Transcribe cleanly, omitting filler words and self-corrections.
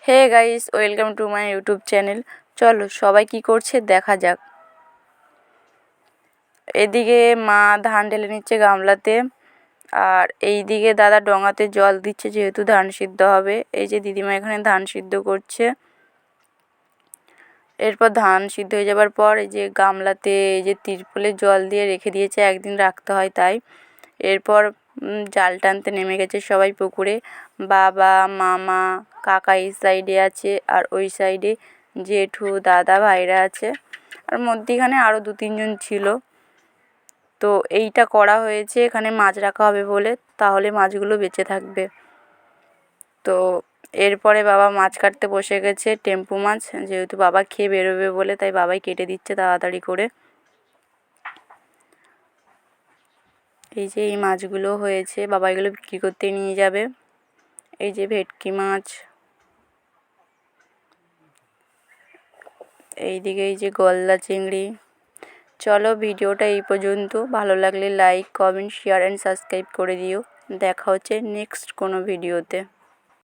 Hey guys, welcome to my YouTube channel. চলো সবাই কি করছে দেখা যাক। এদিকে মা ধান ঢেলে নিচ্ছে গামলাতে, আর এইদিকে দাদা ডঙাতে জল দিচ্ছে যেহেতু ধান সিদ্ধ হবে। এই যে দিদিমা এখানে ধান সিদ্ধ করছে। এরপর ধান সিদ্ধ হয়ে যাবার পর এই যে গামলাতে এই যে তিরপলে জল দিয়ে রেখে দিয়েছে, একদিন রাখতে হয় তাই। এরপর জাল টানতে নেমে গেছে সবাই পুকুরে। বাবা, মামা, কাকা এই সাইডে আছে, আর ওই সাইডে জেঠু, দাদা, ভাইরা আছে, আর মধ্যিখানে আরও 2-3 জন ছিল। তো এইটা করা হয়েছে এখানে মাছ রাখা হবে বলে, তাহলে মাছগুলো বেঁচে থাকবে। তো এরপরে বাবা মাছ কাটতে বসে গেছে, টেম্পু মাছ, যেহেতু বাবা খেয়ে বেরোবে বলে তাই বাবাই কেটে দিচ্ছে তাড়াতাড়ি করে। এই যে এই মাছগুলো হয়েছে, বাবা এগুলো বিক্রি করতে নিয়ে যাবে। এই যে ভেটকি মাছ, এইদিকে এই যে গলদা চিংড়ি। চলো ভিডিওটা এই পর্যন্ত, ভালো লাগলে like, comment, share and subscribe করে দিও। দেখা হচ্ছে নেক্সট কোনো ভিডিওতে।